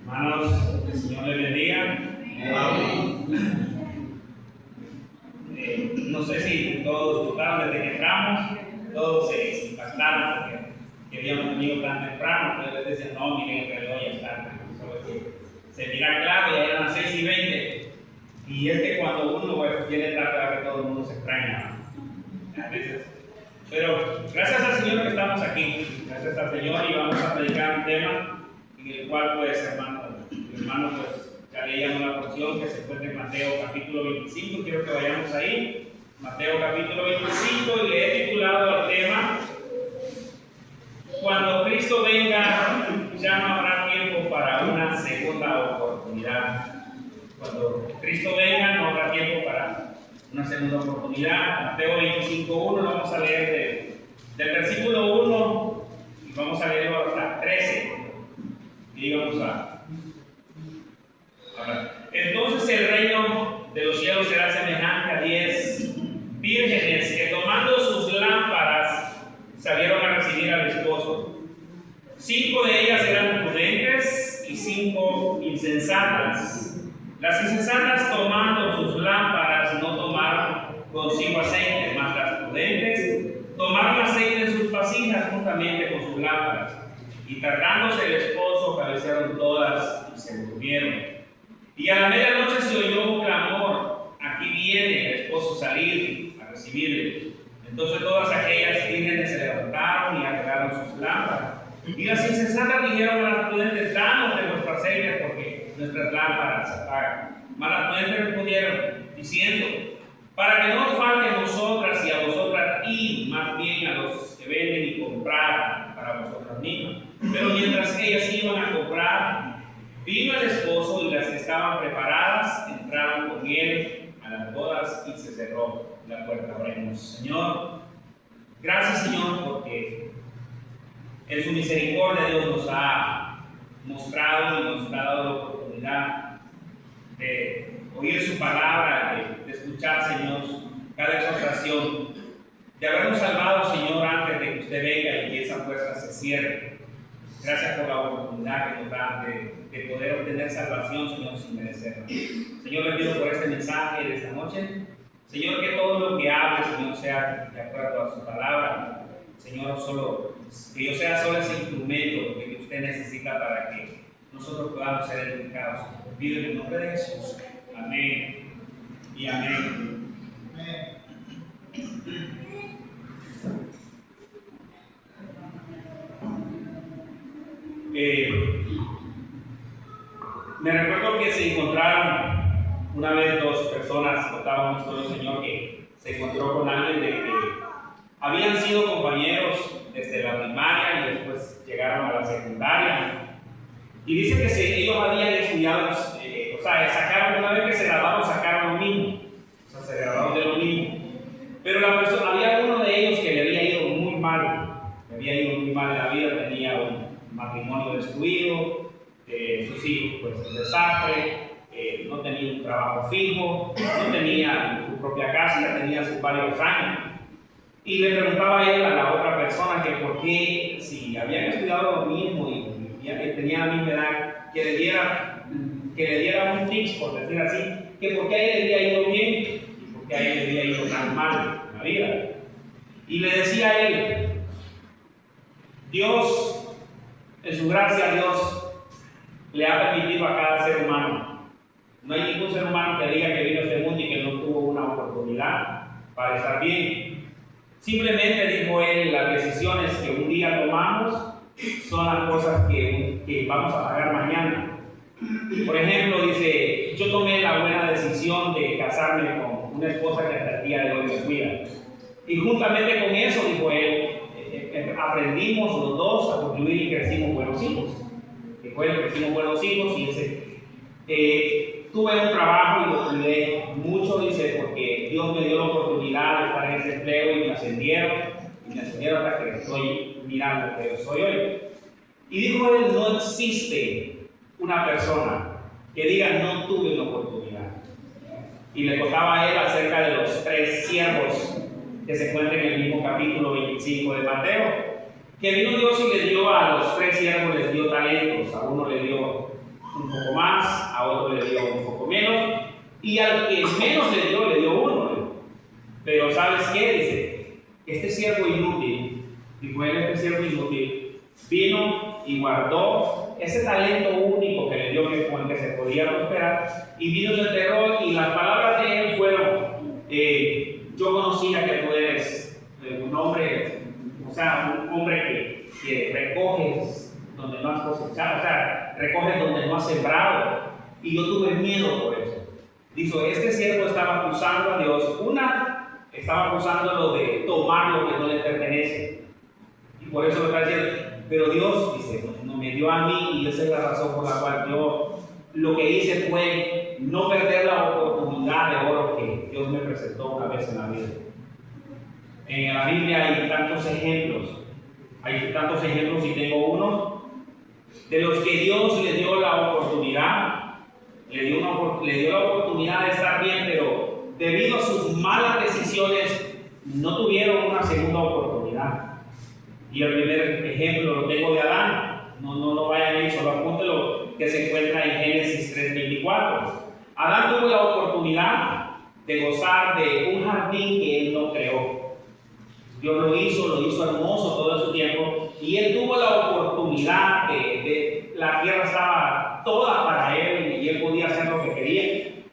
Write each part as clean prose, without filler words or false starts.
Hermanos, el Señor les bendiga. No sé si todos disfrutaron desde que entramos, todos se impactaron porque habíamos venido tan temprano, pero les decían, no, miren el reloj ya está, solo que se mira claro, ya eran las 6:20. Y es que cuando uno quiere tratar que todo el mundo se extraña, a veces. Pero gracias al Señor que estamos aquí, gracias al Señor, y vamos a predicar un tema en el cual, pues, hermano, pues, ya leíamos la porción que se encuentra en Mateo capítulo 25. Quiero que vayamos ahí, Mateo capítulo 25, y le he titulado al tema: Cuando Cristo venga, ya no habrá tiempo para una segunda oportunidad. Cuando Cristo venga, no habrá tiempo para una segunda oportunidad. Mateo 25:1, vamos a leer del versículo 1 y vamos a leerlo hasta 13. Y vamos a hablar. Entonces el reino de los cielos será semejante a 10 vírgenes que, tomando sus lámparas, salieron a recibir al esposo. 5 de ellas eran prudentes y 5 insensatas. Las insensatas, tomando sus lámparas, no tomaron consigo aceite, mas las prudentes tomaron aceite en sus vasijas juntamente con sus lámparas. Y tardándose el esposo, perecieron todas y se durmieron. Y a la medianoche se oyó un clamor: aquí viene el esposo, salir a recibirle. Entonces todas aquellas vírgenes se levantaron y agarraron sus lámparas. Y las insensatas dijeron a las prudentes: danos de vuestro aceite, porque nuestras lámparas se apagan. Mas las prudentes respondieron diciendo: para que no os falte a nosotras y a vosotras, id más bien a los que venden y comprar para vosotras mismas. Pero mientras ellas iban a comprar, vino el esposo, y las que estaban preparadas entraron con él a las bodas y se cerró la puerta. Oremos. Señor, gracias, Señor, porque en su misericordia Dios nos ha mostrado y nos ha dado la oportunidad de oír su palabra, de escuchar, Señor, cada exhortación, de habernos salvado, Señor, antes de que usted venga y que esa puerta se cierre. Gracias por la oportunidad que nos da de poder obtener salvación, Señor, sin merecerla. Señor, le pido por este mensaje de esta noche, Señor, que todo lo que hable, Señor, sea de acuerdo a su palabra. Señor, que yo sea solo ese instrumento que usted necesita para que nosotros podamos ser edificados. Pido en el nombre de Jesús. Amén y amén. Me recuerdo que se encontraron una vez dos personas, contaba una historia, Señor, que se encontró con alguien de que habían sido compañeros desde la primaria y después llegaron a la secundaria. Y dice que ellos habían estudiado, sacaron, una vez que se graduaron, sacaron lo mismo. O sea, se graduaron de lo mismo. Pero la persona, había uno de ellos que le había ido muy mal. Le había ido muy mal en la vida, tenía un matrimonio destruido, sus hijos, pues, un desastre, no tenía un trabajo fijo, no tenía su propia casa, ya tenía sus varios años. Y le preguntaba a él, a la otra persona, que por qué, si habían estudiado lo mismo y que tenía la misma edad, que le diera un tips, por decir así, que por qué a él le había ido bien y por qué a él le había ido tan mal en la vida. Y le decía a él: Dios, en su gracia, Dios le ha permitido a cada ser humano. No hay ningún ser humano que diga que vino a este mundo y que no tuvo una oportunidad para estar bien. Simplemente, dijo él, las decisiones que un día tomamos son las cosas que vamos a pagar mañana. Por ejemplo, dice: yo tomé la buena decisión de casarme con una esposa que hasta el día de hoy me cuida. Y juntamente con eso, dijo él, aprendimos los dos a concluir y crecimos buenos hijos. Dijo él, crecimos buenos hijos, y dice: tuve un trabajo y lo cuidé mucho, dice, porque Dios me dio la oportunidad de estar en ese empleo y me ascendieron hasta que estoy mirando que yo soy hoy. Y dijo él: no existe una persona que diga no tuve una oportunidad. Y le contaba a él acerca de los 3 siervos que se encuentra en el mismo capítulo 25 de Mateo, que vino Dios y le dio a los 3 siervos, les dio talentos, a uno le dio un poco más, a otro le dio un poco menos, y al que menos le dio uno. Pero ¿sabes qué? Dice, este siervo inútil, dijo él, este siervo inútil, vino y guardó ese talento único que le dio, con el que se podía prosperar, y vino y lo enterró, y las palabras de él fueron, yo conocía que tú eres un hombre, o sea, un hombre que recoges donde no has cosechado, o sea, recoges donde no has sembrado, y yo tuve miedo por eso. Dijo, este siervo estaba acusando a Dios, estaba acusándolo de tomar lo que no le pertenece, y por eso lo está diciendo, pero Dios, dice, no me dio a mí, y esa es la razón por la cual yo lo que hice fue no perder la oportunidad de oro que Dios me presentó una vez en la vida. En la Biblia hay tantos ejemplos y tengo uno de los que Dios le dio la oportunidad, le dio la oportunidad de estar bien, pero debido a sus malas decisiones no tuvieron una segunda oportunidad. Y el primer ejemplo lo tengo de Adán, no vayan ahí, solo apúntelo, que se encuentra en Génesis 3:24. Adán tuvo la oportunidad de gozar de un jardín que él no creó. Dios lo hizo hermoso todo su tiempo, y él tuvo la oportunidad de la tierra estaba toda para él y él podía hacer lo que quería,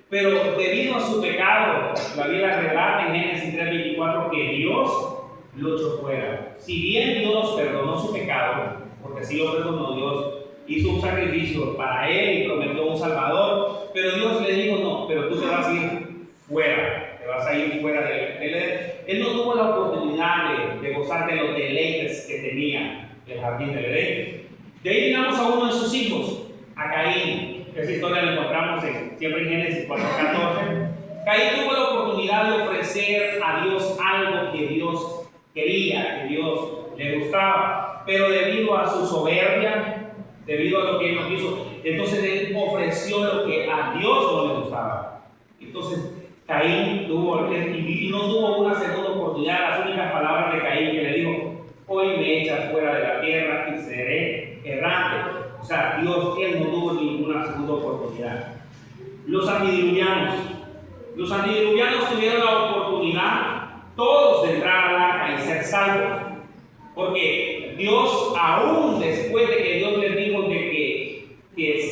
pero debido a su pecado, la Biblia relata en Génesis 3:24 que Dios lo echó fuera. Si bien Dios perdonó su pecado, porque sí lo perdonó, Dios hizo un sacrificio para él y prometió un salvador, pero Dios le dijo, no, pero tú te vas a ir fuera, de él. Él no tuvo la oportunidad de gozar de los deleites que tenía el jardín del Edén. De ahí miramos a uno de sus hijos, a Caín. Esa historia la encontramos siempre en Génesis 4:14. Caín tuvo la oportunidad de ofrecer a Dios algo que Dios quería, que Dios le gustaba, pero debido a su soberbia, debido a lo que él no quiso, entonces él ofreció lo que a Dios no le gustaba. Entonces Caín y no tuvo una segunda oportunidad. Las únicas palabras de Caín que le dijo, hoy me echas fuera de la tierra y seré errante. O sea, él no tuvo ninguna segunda oportunidad. Los antediluvianos tuvieron la oportunidad todos de entrar al arca y ser salvos, porque Dios, aún después de que Dios les dijo de que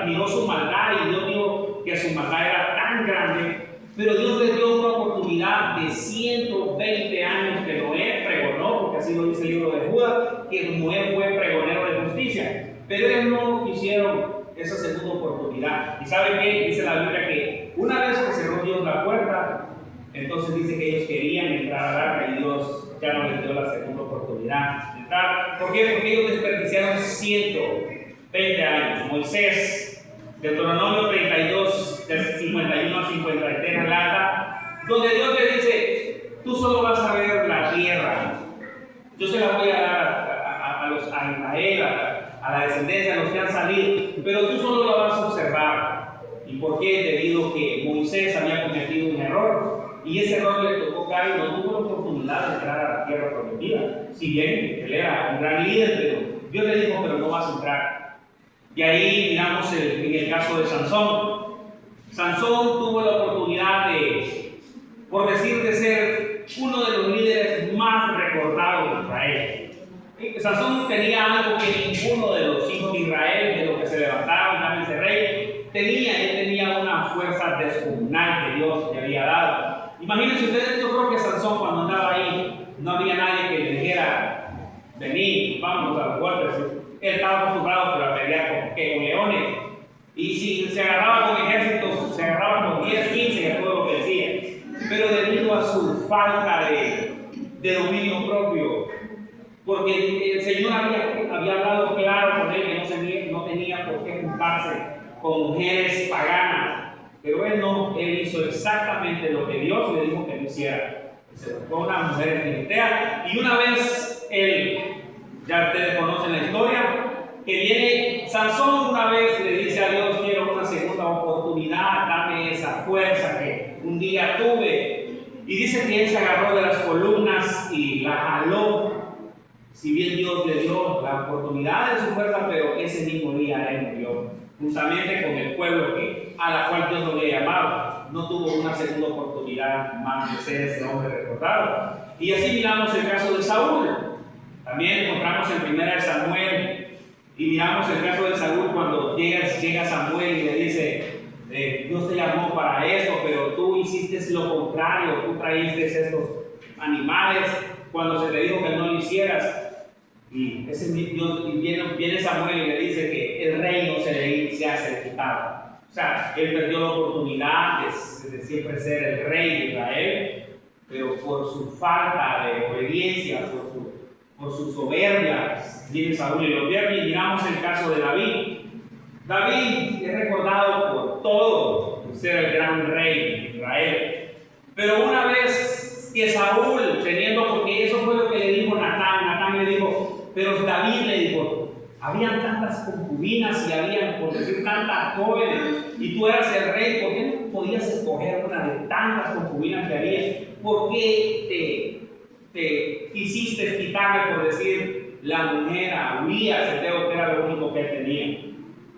miró su maldad, y Dios dijo que su maldad era tan grande, pero Dios les dio una oportunidad de 120 años que Noé pregonó, porque así lo dice el libro de Judas, que Noé fue pregonero de justicia, pero ellos no quisieron esa segunda oportunidad. ¿Y saben qué? Dice la Biblia que una vez que cerró Dios la puerta, entonces dice que ellos querían entrar al arca y Dios ya no les dio la segunda oportunidad de entrar. ¿Por qué? Porque ellos desperdiciaron 120 años. Moisés, Deuteronomio 32, del 51 al 53, relata, donde Dios le dice, tú solo vas a ver la tierra, yo se la voy a dar a Israel, a la descendencia, a los que han salido, pero tú solo la vas a observar. ¿Y por qué? Debido a que Moisés había cometido un error, y ese error le tocó caer, no tuvo la oportunidad de entrar a la tierra prometida. Si bien él era un gran líder, pero Dios le dijo, pero no vas a entrar. Y ahí miramos en el caso de Sansón. Sansón tuvo la oportunidad por decir, de ser uno de los líderes más recordados de Israel. Sansón tenía algo que ninguno de los hijos de Israel, de los que se levantaron a ese rey, él tenía una fuerza descomunal que Dios le había dado. Imagínense ustedes, yo creo que Sansón, cuando andaba ahí, no había nadie que le dijera, vení, vamos a los golpes. Él estaba acostumbrado a pelear con leones, y si se agarraba con ejércitos, se agarraba con 10, 15, y todo lo que decía. Pero debido a su falta de dominio propio, porque el Señor había hablado claro con él que no tenía por qué juntarse con mujeres paganas, pero él hizo exactamente lo que Dios le dijo que no hiciera. Se buscó una mujer filitea, y una vez ya ustedes conocen la historia, que viene Sansón, una vez le dice a Dios, quiero una segunda oportunidad, dame esa fuerza que un día tuve. Y dice que él se agarró de las columnas y la jaló. Si bien Dios le dio la oportunidad de su fuerza, pero ese mismo día él murió, justamente con el pueblo a la cual Dios lo había llamado. No tuvo una segunda oportunidad más de ser ese hombre recordado. Y así miramos el caso de Saúl. También encontramos en 1 Samuel, y miramos el caso de Saúl cuando llega Samuel y le dice: Dios te llamó para esto, pero tú hiciste lo contrario, tú traíste estos animales cuando se te dijo que no lo hicieras. Y viene Samuel y le dice que el reino se hace quitado. O sea, él perdió la oportunidad de siempre ser el rey de Israel, pero por su falta de obediencia, por su soberbia, viene Saúl y lo pierde. Y miramos el caso de David. David es recordado por todo, por ser el gran rey de Israel. Pero una vez que Saúl, porque eso fue lo que le dijo Natán le dijo, pero David le dijo: habían tantas concubinas y habían, por decir, tantas jóvenes, y tú eras el rey, ¿por qué no podías escoger una de tantas concubinas que había? ¿Por qué te quisiste quitarle, por decir, la mujer a Urías, que era lo único que él tenía?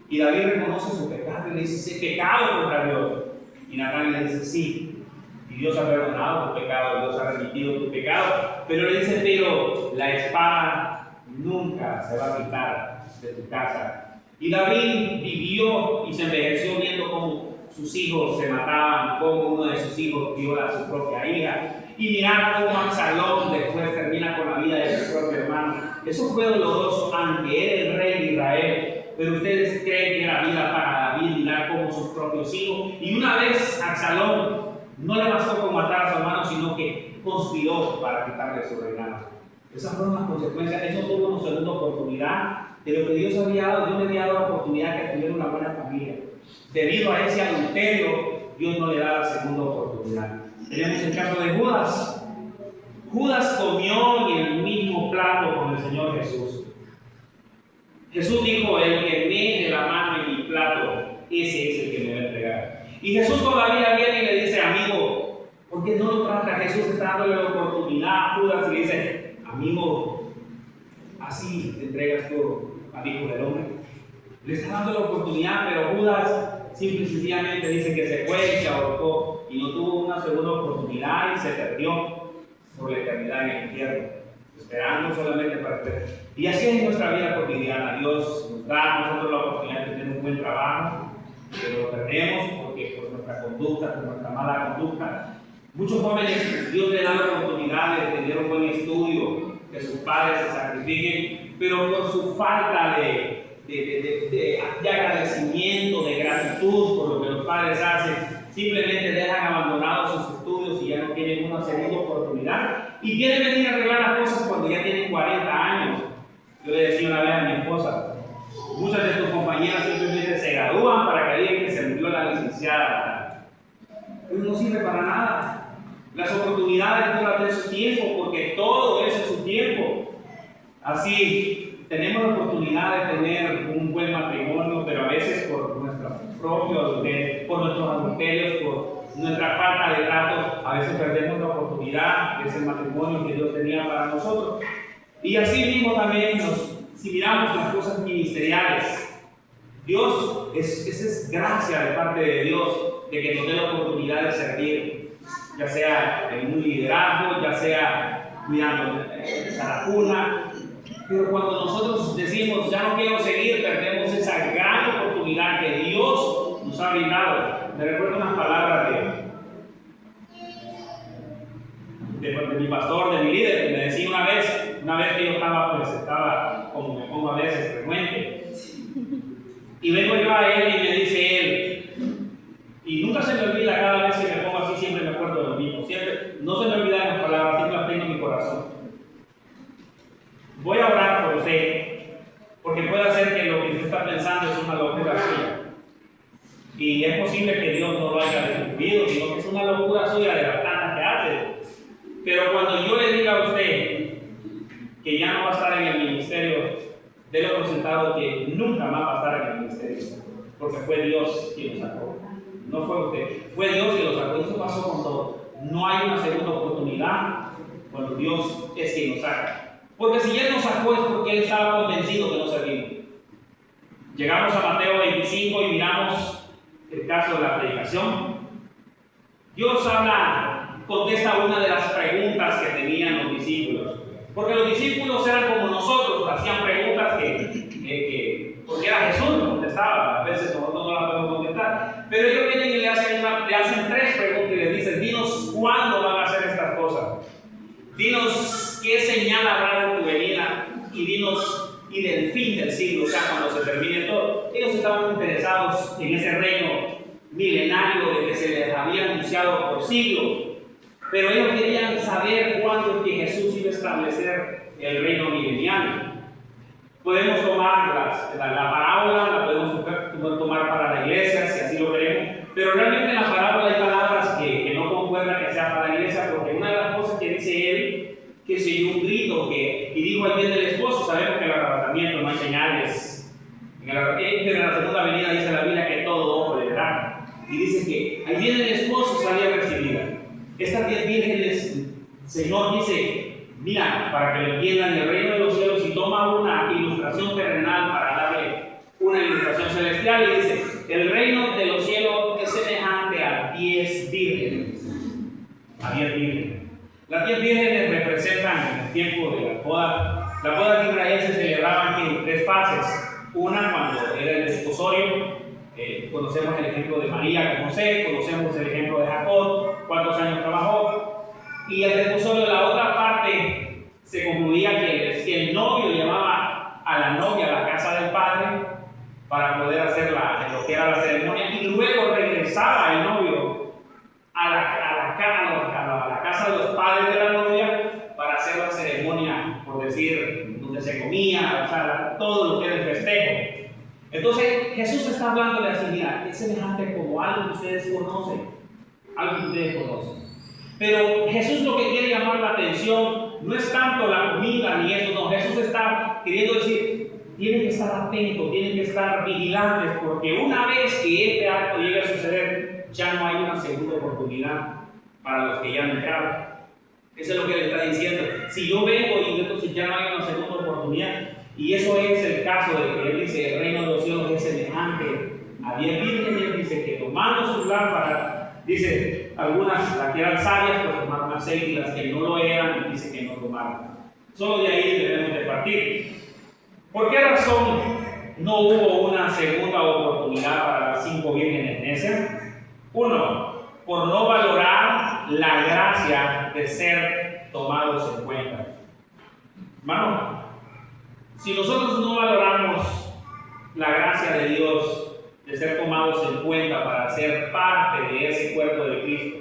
Y David reconoce su pecado y le dice: he pecado contra Dios. Y Natán le dice: sí, y Dios ha perdonado tu pecado, Dios ha remitido tu pecado. Pero le dice: pero la espada nunca se va a quitar de tu casa. Y David vivió y se envejeció viendo cómo sus hijos se mataban, cómo uno de sus hijos viola a su propia hija. Y mirar cómo Absalón después termina con la vida de su propio hermano. Eso fue doloroso, aunque era el rey de Israel. Pero ustedes creen que era vida para David mirar como sus propios hijos. Y una vez Absalón no le bastó con matar a su hermano, sino que conspiró para quitarle su reinado. Esas fueron las consecuencias. Él no tuvo una segunda oportunidad de lo que Dios había dado. Dios le había dado la oportunidad que tuviera una buena familia. Debido a ese adulterio, Dios no le da la segunda oportunidad. Tenemos el caso de Judas. Judas comió en el mismo plato con el Señor Jesús. Jesús dijo: el que mete la mano en mi plato, ese es el que me va a entregar. Y Jesús todavía viene y le dice: amigo, ¿por qué no lo trata? Jesús está dándole la oportunidad a Judas y le dice: amigo, así te entregas tú al Hijo del Hombre. Le está dando la oportunidad, pero Judas simple y sencillamente dice que se fue y se ahorcó y no tuvo una segunda oportunidad y se perdió por la eternidad en el infierno, esperando solamente para usted. Y así es en nuestra vida cotidiana. Dios nos da a nosotros la oportunidad de tener un buen trabajo, pero lo perdemos porque por nuestra conducta, por nuestra mala conducta. Muchos jóvenes, Dios les da la oportunidad de tener un buen estudio, que sus padres se sacrifiquen, pero por su falta de agradecimiento, de gratitud por lo que los padres hacen, simplemente dejan abandonados sus estudios y ya no tienen una segunda oportunidad y quieren venir a arreglar las cosas cuando ya tienen 40 años. Yo le decía una vez a mi esposa: muchas de tus compañeras simplemente se gradúan para que digan que se murió la licenciada. Pero no sirve para nada. Las oportunidades duran de su tiempo, porque todo es en su tiempo. Así, tenemos la oportunidad de tener un buen matrimonio, pero a veces por nuestros adulterios, por nuestra falta de trato, a veces perdemos la oportunidad de ese matrimonio que Dios tenía para nosotros. Y así mismo también, si miramos las cosas ministeriales, Dios, esa es gracia de parte de Dios, de que nos dé la oportunidad de servir, ya sea en un liderazgo, ya sea cuidando la cuna. Pero cuando nosotros decimos: ya no quiero seguir, perdemos esa gran oportunidad que Dios nos ha brindado. Me recuerdo unas palabras de mi pastor, de mi líder, que me decía una vez que yo estaba como me pongo a veces, frecuente, y vengo yo a él y me dice él, y nunca se me olvida, cada vez que me pongo así siempre me acuerdo de lo mismo, siempre, no se me olvidan las palabras, siempre las tengo en mi corazón: voy a orar por usted, porque puede ser que lo que usted está pensando es una locura suya. Y es posible que Dios no lo haya descubierto, sino que es una locura suya de las tantas que hace. Pero cuando yo le diga a usted que ya no va a estar en el ministerio, délo por sentado que nunca más va a estar en el ministerio, porque fue Dios quien lo sacó. No fue usted, fue Dios quien lo sacó. Eso pasó con todo. no hay una segunda oportunidad cuando Dios es quien nos saca. Porque si Él nos sacó es porque Él estaba convencido que nos servimos. Llegamos a Mateo 25 y miramos el caso de la predicación. Dios contesta una de las preguntas que tenían los discípulos. Porque los discípulos eran como nosotros, hacían preguntas porque era Jesús que contestaba. A veces nosotros no las podemos contestar. Pero ellos vienen y le hacen tres preguntas y le dicen: dinos cuándo van a hacer estas cosas. Dinos qué señal habrá de tu venida y dinos y del fin del siglo, o sea, cuando se termine todo. Ellos estaban interesados en ese reino milenario de que se les había anunciado por siglos, pero ellos querían saber cuándo es que Jesús iba a establecer el reino milenial. Podemos tomar la parábola, la podemos tomar para la iglesia, si así lo queremos, pero realmente en la parábola hay palabras que no concuerdan que sea para la iglesia, porque una de las cosas que dice él, que se oyó un grito y dijo: ahí viene el esposo. Sabemos que en el arrebatamiento no hay señales, pero en la segunda venida dice la Biblia que todo ojo le verá, y dice que ahí viene el esposo, salía a recibirla. Estas 10 vírgenes, el Señor dice: mira, para que lo entiendan, el reino de los cielos, y toma una ilustración terrenal para darle una ilustración celestial, y dice: el reino de los cielos es semejante a 10 vírgenes. A 10 vírgenes. Las 10 vírgenes representan el tiempo de la boda. La boda de Israel se celebraban en 3 fases. Una, cuando era el desposorio. Conocemos el ejemplo de María con José, conocemos el ejemplo de Jacob, cuántos años trabajó. Y el desposorio, la otra parte, se concluía que el novio llevaba a la novia a la casa del padre para poder hacer lo que era la ceremonia, y luego regresaba el novio a la casa de los padres de la novia para hacer la ceremonia, por decir, donde se comía, o sea, todo lo que era el festejo. Entonces Jesús está hablando así: mira, es semejante como algo que ustedes conocen, Pero Jesús lo que quiere llamar la atención no es tanto la comida ni eso, no. Jesús está queriendo decir: tienen que estar atentos, tienen que estar vigilantes, porque una vez que este acto llegue a suceder, ya no hay una segunda oportunidad para los que ya han entrado. Eso es lo que le está diciendo. Si yo vengo y entonces ya no hay una segunda oportunidad, y eso es el caso de que él dice: el reino de los cielos es semejante a 10 vírgenes, dice que tomando sus lámparas, dice, algunas las que eran sabias pues tomaron aceite, y las que no lo eran, dice que no tomaron. Solo de ahí debemos de partir. ¿Por qué razón no hubo una segunda oportunidad para las 5 vírgenes necias? Uno, por no valorar la gracia de ser tomados en cuenta. Hermano, si nosotros no valoramos la gracia de Dios de ser tomados en cuenta para ser parte de ese cuerpo de Cristo,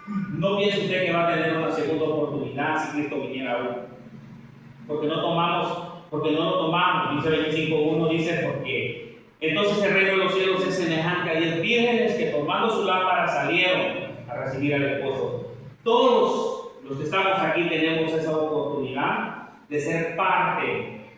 no piense usted que va a tener una segunda oportunidad si Cristo viniera aún. Porque no lo tomamos. Dice 25:1, dice: porque entonces el reino de los cielos es semejante a 10 vírgenes que tomando su lámpara salieron a recibir al esposo. Todos los que estamos aquí tenemos esa oportunidad de ser parte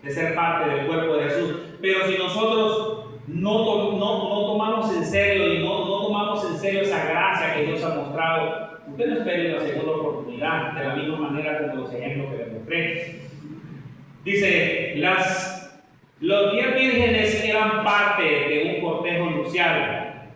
del cuerpo de Jesús. Pero si nosotros no tomamos en serio y no tomamos en serio esa gracia que Dios ha mostrado, usted no espere la segunda oportunidad, de la misma manera como los ejemplos que les mostré. Dice: los 10 vírgenes eran parte de un cortejo nupcial,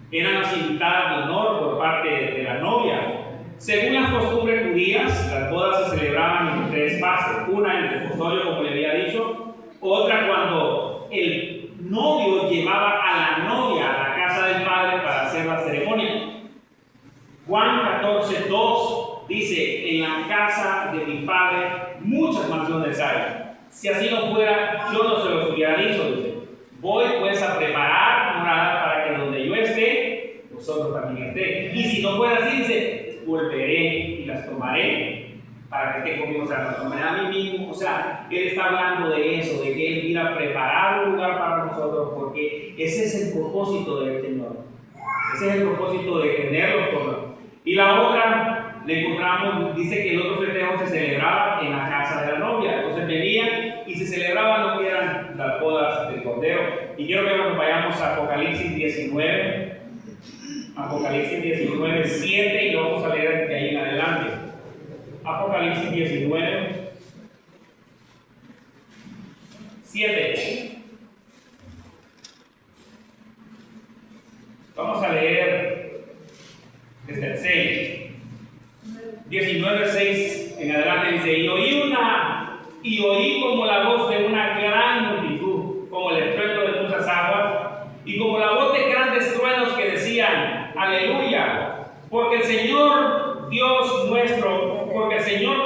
eran las invitadas de honor por parte de la novia. Según las costumbres judías, las bodas se celebraban en 3 fases. Una, en el desposorio, como le había dicho. Otra, cuando el novio llevaba a la novia a la casa del padre para hacer la ceremonia. Juan 14:2 dice: en la casa de mi padre muchas mansiones hay. Si así no fuera, yo no se los hubiera dicho. Dice: voy pues a preparar morada para que donde yo esté, vosotros también estéis. Y si no fuera así, dice: volveré y las tomaré para que esté conmigo. O sea, las tomaré a mí mismo. O sea, él está hablando de eso, de que él viene a preparar un lugar para nosotros, porque ese es el propósito del Señor. Ese es el propósito de tenerlos todos. Y la otra, le encontramos, dice que el otro festejo se celebraba en la casa de la novia. Entonces venían y se celebraban lo que eran las bodas del Cordero. Y quiero que nos vayamos a Apocalipsis 19, 7, y lo vamos a leer de ahí en adelante. 19. 7. Vamos a leer desde el 6. 19, 6 en adelante dice: y oí como la voz de una gran multitud, como el estruendo de muchas aguas, y como la voz de grandes truenos que decían: Aleluya, porque el Señor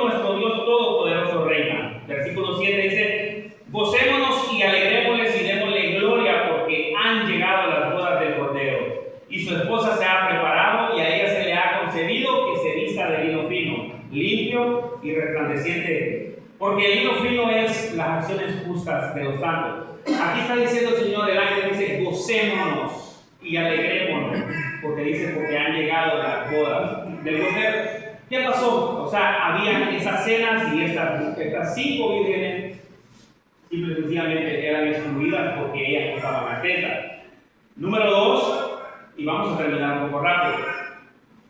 nuestro Dios Todopoderoso reina. Versículo 7 dice: Gocémonos y alegrémosles y démosle gloria, porque han llegado las bodas del Cordero, y su esposa se ha preparado, y a ella se le ha concedido que se vista de lino fino, limpio y resplandeciente, porque el lino fino es las acciones justas de los santos. Aquí está diciendo el Señor, el ángel dice: gocémonos y alegrémonos, porque han llegado las bodas del Cordero. ¿Qué pasó? O sea, había esas cenas y estas 5 vírgenes simple y sencillamente eran excluidas porque ellas estaban atentas. Número 2, y vamos a terminar un poco rápido.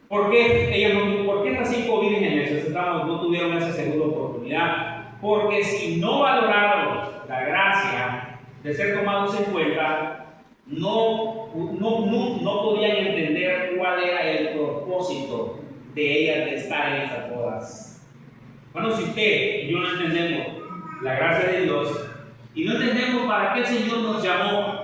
¿Por qué estas 5 vírgenes no tuvieron esa segunda oportunidad? Porque si no valoraron la gracia de ser tomados en cuenta, no podían entender cuál era el propósito de ellas de estar en esas bodas. Bueno, si usted y yo no entendemos la gracia de Dios y no entendemos para qué el Señor nos llamó,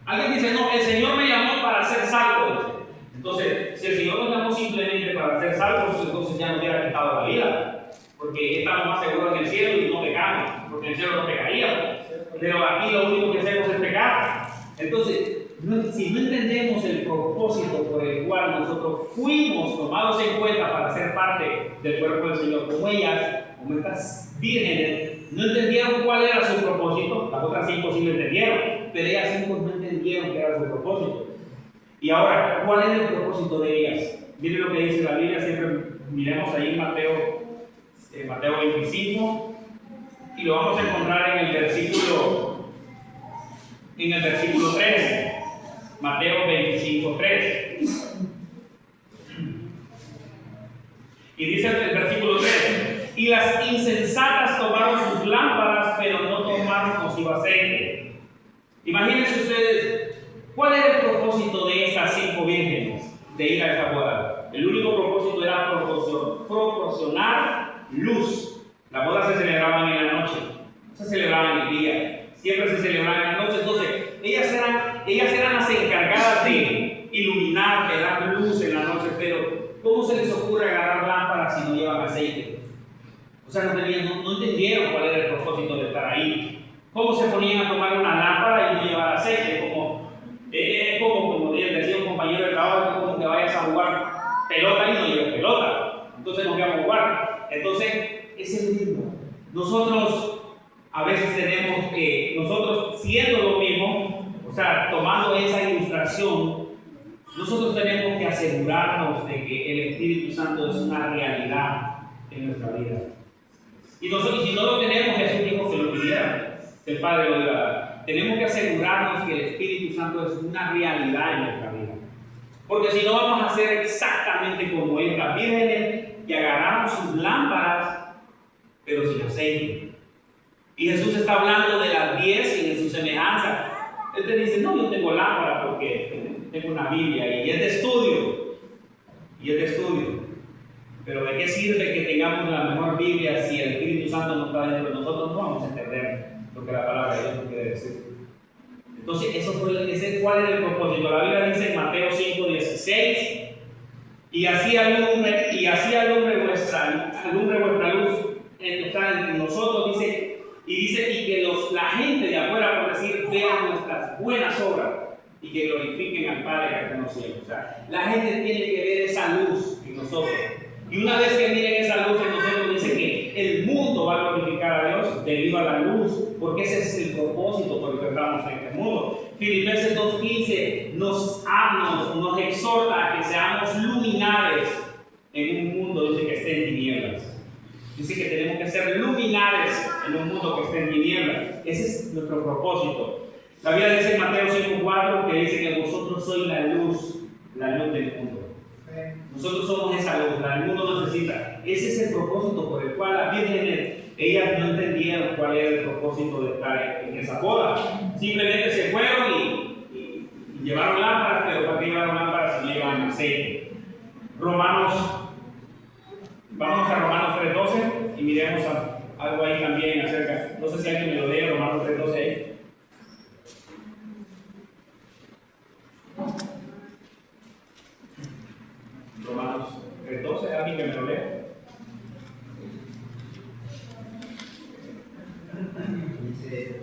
alguien dice: no, el Señor me llamó para ser salvo. Entonces, si el Señor nos llamó simplemente para ser salvos, entonces ya nos hubiera quitado la vida, porque estamos más seguros en el cielo y no pecamos, porque en el cielo no pecaríamos, pero aquí lo único que hacemos es pecar. Entonces, si no entendemos el propósito por el cual nosotros fuimos tomados en cuenta para ser parte del cuerpo del Señor, como estas vírgenes, no entendieron cuál era su propósito. Las otras 5 sí lo entendieron, pero ellas 5 no entendieron qué era su propósito. Y ahora, ¿cuál es el propósito de ellas? Miren lo que dice la Biblia, siempre miremos ahí en Mateo 25, y lo vamos a encontrar en el versículo 3. Mateo 25, 3. Y dice el versículo 3: y las insensatas tomaron sus lámparas, pero no tomaron consigo aceite. Imagínense ustedes, ¿cuál era el propósito de estas 5 vírgenes de ir a esa boda? El único propósito era proporcionar luz. Las bodas se celebraban en la noche, no se celebraban en el día, siempre se celebraban en la noche. Entonces, ellas eran las encargadas de iluminar, de dar luz en la noche, pero ¿cómo se les ocurre agarrar lámparas si no llevan aceite? O sea, no entendieron cuál era el propósito de estar ahí. ¿Cómo se ponían a tomar una lámpara y no llevar aceite? Es como decía un compañero de trabajo, como que vayas a jugar pelota y no lleves pelota. Entonces no vamos a jugar. Entonces, es el mismo. Nosotros a veces tenemos que, nosotros siendo lo mismo, o sea, tomando esa ilustración, nosotros tenemos que asegurarnos de que el Espíritu Santo es una realidad en nuestra vida. Y si no lo tenemos, Jesús dijo que lo pidiera, que el Padre lo iba a dar. Tenemos que asegurarnos que el Espíritu Santo es una realidad en nuestra vida. Porque si no, vamos a ser exactamente como estas vírgenes que agarramos sus lámparas, pero sin aceite. Y Jesús está hablando de las 10 y de su semejanza. Él te dice: no, yo tengo lámpara porque tengo una Biblia y es de estudio. Pero ¿de qué sirve que tengamos la mejor Biblia si el Espíritu Santo no está dentro de nosotros? No vamos a entender lo que la palabra de Dios nos quiere decir. Entonces, ¿cuál es el propósito? La Biblia dice en Mateo 5:16: y así alumbre vuestra luz entre nosotros, dice, y que la gente de afuera, por decir, vean nuestras buenas obras y que glorifiquen al Padre que está en los cielos. O sea, la gente tiene que ver esa luz en nosotros. Y una vez que miren esa luz en nosotros, dice que el mundo va a glorificar a Dios debido a la luz, porque ese es el propósito por el que estamos en este mundo. Filipenses 2:15 nos exhorta a que seamos luminares en un mundo, dice, que esté en tinieblas. Dice que tenemos que ser luminares en un mundo que esté en tinieblas. Ese es nuestro propósito. La Biblia dice en Mateo 5:4 que dice que vosotros sois la luz del mundo. Nosotros somos esa luz, el mundo necesita. Ese es el propósito por el cual las vírgenes, ellas no entendían cuál era el propósito de estar en esa boda. Simplemente se fueron y llevaron lámparas, pero ¿para qué llevaron lámparas si no llevaban aceite? Vamos a Romanos 3:12 y miremos algo ahí también acerca. No sé si alguien me lo lee, Romanos 3:12 ahí. Romanos 3:12, alguien que me lo lea. Dice: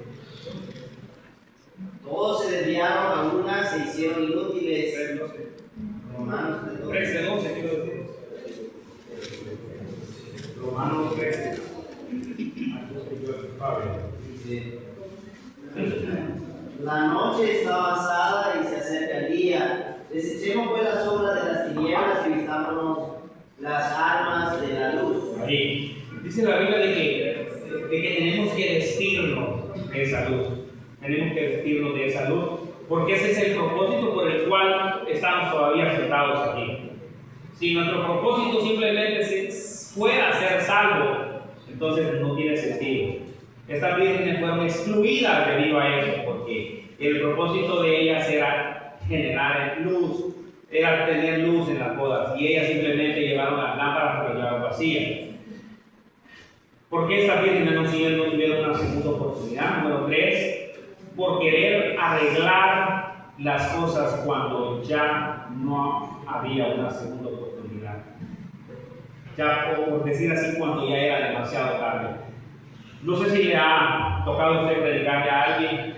todos se desviaron, a una se hicieron inútiles. 3:12. Romanos 13:12, quiero decir. Romanos 13. Dice: la noche está avanzada y se acerca el día. Desechemos pues la sombra de las tinieblas y vistámonos las armas de la luz. Ahí dice la Biblia de que tenemos que vestirnos de esa luz. Tenemos que vestirnos de esa luz, porque ese es el propósito por el cual estamos todavía sentados aquí. Si nuestro propósito simplemente fuera ser salvo, entonces no tiene sentido. Estas vírgenes fueron excluidas debido a eso, porque el propósito de ellas era generar luz, era tener luz en las bodas, y ellas simplemente llevaron las lámparas, pero llevaron vacías. ¿Por qué estas vírgenes no tuvieron una segunda oportunidad? Número 3, por querer arreglar las cosas cuando ya no había una segunda oportunidad. Ya, por decir así, cuando ya era demasiado tarde. No sé si le ha tocado a usted predicarle a alguien,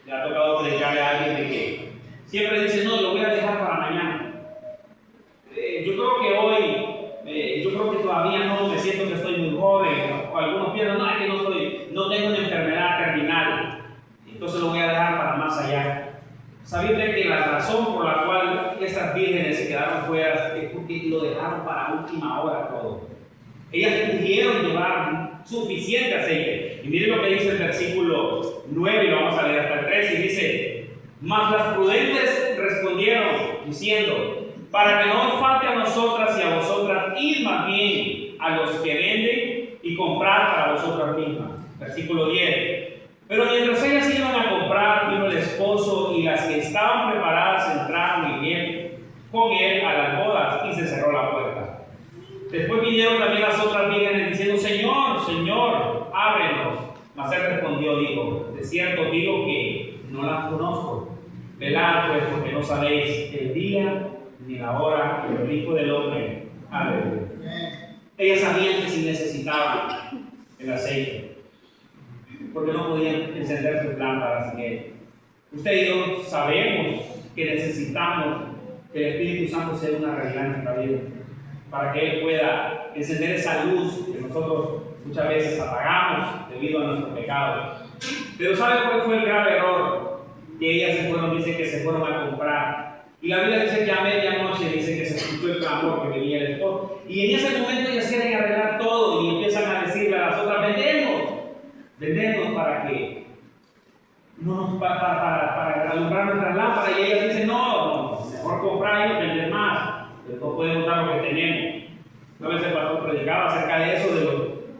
le ha tocado predicarle a alguien de que siempre dice: no, lo voy a dejar para mañana. Yo creo que hoy, yo creo que todavía no me siento que estoy muy joven, o algunos piensan: no, es que no tengo una enfermedad terminal, entonces lo voy a dejar para más allá. Sabiendo que la razón por la cual estas vírgenes se quedaron fuera es porque lo dejaron para última hora todo. Ellas pudieron llevar suficiente aceite. Y miren lo que dice el versículo 9, y lo vamos a leer hasta el 13, y dice: mas las prudentes respondieron diciendo: para que no os falte a nosotras y a vosotras, id más bien a los que venden y comprar para vosotras mismas. Versículo 10. Pero mientras ellas iban a comprar, vino el esposo, y las que estaban preparadas entraron y vinieron con él a las bodas, y se cerró la puerta. Después vinieron también las otras vírgenes diciendo: Señor, Señor, ábrenos. Mas él respondió, dijo: de cierto digo que no las conozco. Velad pues, porque no sabéis el día ni la hora que el Hijo del Hombre ha de venir. Ellas sabían que si necesitaban el aceite, porque no podían encender sus lámparas sin él. Usted y yo sabemos que necesitamos que el Espíritu Santo sea una realidad en nuestra vida, para que Él pueda encender esa luz que nosotros muchas veces apagamos debido a nuestro pecado. Pero ¿sabe cuál fue el grave error? Que ellas dice que se fueron a comprar. Y la Biblia dice que a medianoche dice que se escuchó el clamor que venía el esposo. Y en ese momento ellas quieren arreglar todo y empiezan a decirle a las otras: vendemos para que no para alumbrar nuestras lámparas. Y ellas dicen: no, mejor comprar y vender más. No podemos dar lo que tenemos. Una vez el pastor predicaba acerca de eso,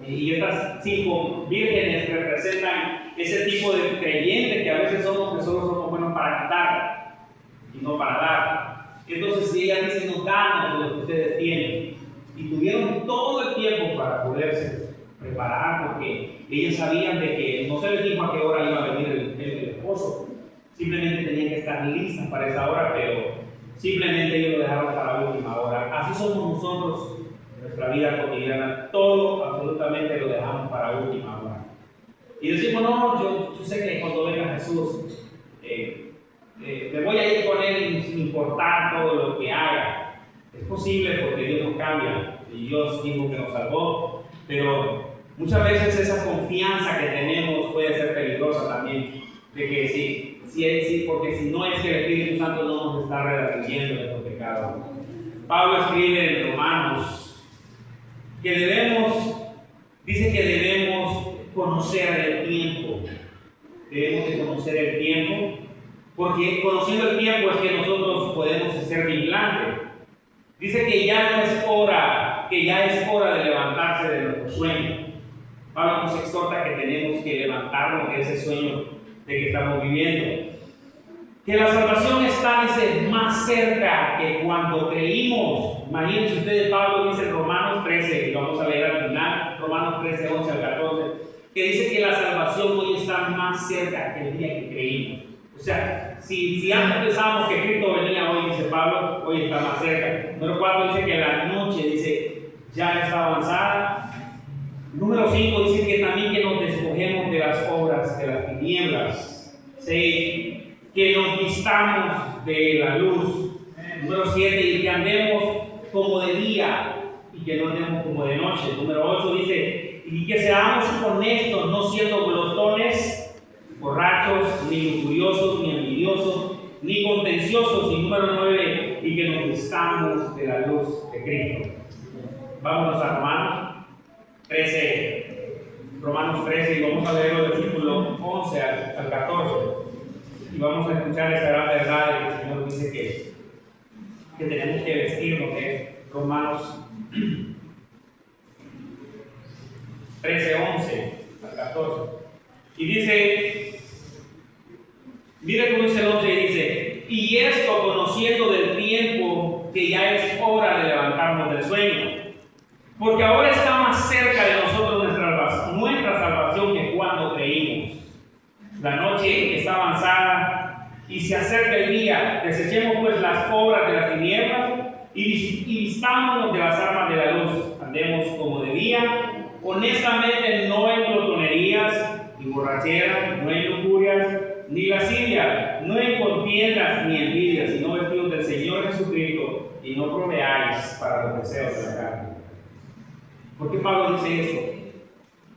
y estas 5 vírgenes representan ese tipo de creyentes que a veces somos, que solo somos buenos para quitar y no para dar. Entonces, si ellas dicen: nos danos de lo que ustedes tienen, y tuvieron todo el tiempo para poderse preparar, porque ellos sabían de que no se les dijo a qué hora iba a venir el esposo, simplemente tenían que estar listas para esa hora, pero simplemente ellos lo dejaron para la última hora. Así somos nosotros en nuestra vida cotidiana, todo absolutamente lo dejamos para la última hora. Y decimos: no, yo sé que cuando venga Jesús me voy a ir con Él sin importar todo lo que haga. Es posible, porque Dios nos cambia y Dios dijo que nos salvó, pero muchas veces esa confianza que tenemos puede ser peligrosa también, de que sí, porque si no es que el Espíritu Santo no nos está redarguyendo de los pecados. Pablo escribe en Romanos que dice que debemos conocer el tiempo. Debemos de conocer el tiempo, porque conociendo el tiempo es que nosotros podemos ser vigilantes. Dice que ya no es hora que ya es hora de levantarse de nuestro sueño. Pablo nos exhorta que tenemos que levantarnos de ese sueño de que estamos viviendo. Que la salvación está, dice, más cerca que cuando creímos. Imagínense ustedes, Pablo dice en Romanos 13, y vamos a leer al final, Romanos 13, 11 al 14, que dice que la salvación hoy está más cerca que el día que creímos. O sea, si antes pensábamos que Cristo venía hoy, dice Pablo, hoy está más cerca. Número 4 dice que la noche, dice, ya está avanzada. Número 5 dice que también que nos despojemos de las obras de las tinieblas. 6, que nos vistamos de la luz. Número 7, y que andemos como de día y que no andemos como de noche. Número 8 dice, y que seamos honestos, no siendo glotones, borrachos, ni lujuriosos, ni envidiosos, ni contenciosos. Y número 9, y que nos vistamos de la luz de Cristo. Vámonos a Romanos 13. Romanos 13, y vamos a leer el versículo 11 al 14. Y vamos a escuchar esta gran verdad de que el Señor dice que tenemos que vestirnos, que es Romanos 13, 11 al 14. Y dice, mire cómo dice el 11 y dice, y esto conociendo del tiempo que ya es hora de levantarnos del sueño, porque ahora está más cerca de nosotros nuestra salvación que cuando creímos. La noche está avanzada y se acerca el día. Desechemos pues las obras de las tinieblas y vistámonos de las armas de la luz. Andemos como de día, honestamente, no en glotonerías, ni borracheras, no en lujurias, ni lascivia, no en contiendas ni envidias, sino vestidos del Señor Jesucristo, y no proveáis para los deseos de la carne. ¿Por qué Pablo dice esto?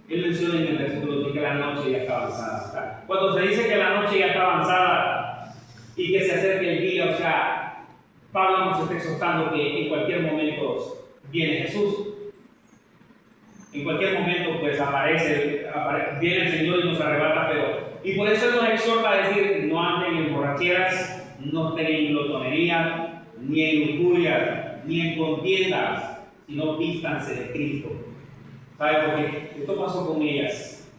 Él menciona en el versículo que la noche ya está avanzada. Cuando se dice que la noche ya está avanzada y que se acerque el día, o sea, Pablo nos está exhortando que en cualquier momento viene Jesús. En cualquier momento pues viene el Señor y nos arrebata, y por eso nos exhorta a decir, no anden en borracheras, no estén en glotonería, ni en lujuria, ni en contiendas, sino vístanse de Cristo. ¿Sabe por qué? Esto pasó con ellas.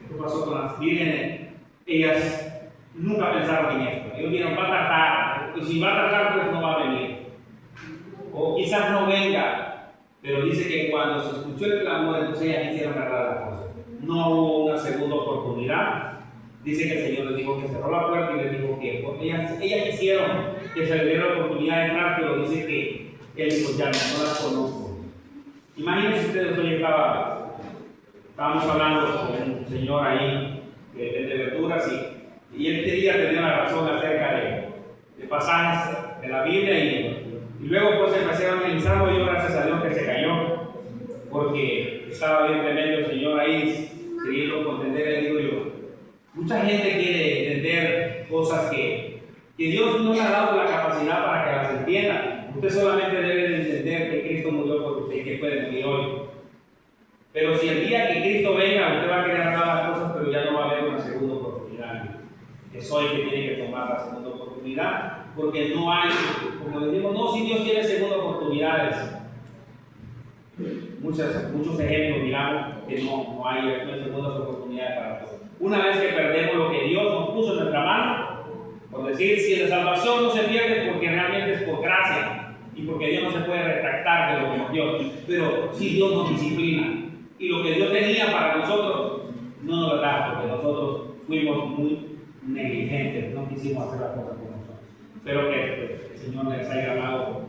Esto pasó con las vírgenes. Ellas nunca pensaron en esto. Ellos dijeron, va a tratar. Y si va a tratar, pues no va a venir. O quizás no venga. Pero dice que cuando se escuchó el clamor, entonces ellas hicieron agarrar la cosa. No hubo una segunda oportunidad. Dice que el Señor les dijo que cerró la puerta y les dijo que ellas quisieron que se les diera la oportunidad de entrar, pero dice que Él dijo, ya no las conozco. Imagínense ustedes, hoy estábamos hablando con un señor ahí que vende verduras y él quería tener una razón acerca de pasajes de la Biblia y luego pues empecé a analizarlo. Yo gracias a Dios que se cayó porque estaba bien tremendo el señor ahí queriendo contender el libro. Mucha gente quiere entender cosas que Dios no le ha dado la capacidad para que las entienda. Usted solamente debe de entender que Cristo murió por usted y que puede morir hoy. Pero si el día que Cristo venga, usted va a querer hablar las cosas, pero ya no va a haber una segunda oportunidad. Es hoy que tiene que tomar la segunda oportunidad, porque no hay, como decimos, no, si Dios tiene segunda oportunidades. Muchos ejemplos, digamos, que no hay segundas oportunidades para todos. Una vez que perdemos lo que Dios nos puso en nuestra mano, por decir, si la salvación no se pierde porque realmente es por gracia y porque Dios no se puede retractar de lo que nos dio, pero si Dios nos disciplina y lo que Dios tenía para nosotros no nos lo da porque nosotros fuimos muy negligentes, no quisimos hacer las cosas como nosotros. Espero que el Señor les haya hablado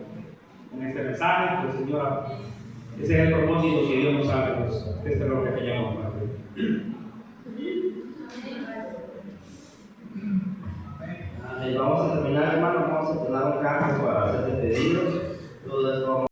con este mensaje. Pues, Señor, ese es el propósito que Dios nos hace, pues, este es lo que llamamos para ti. Vamos a terminar, hermano, vamos a tomar un cambio para hacer pedidos. Todo esto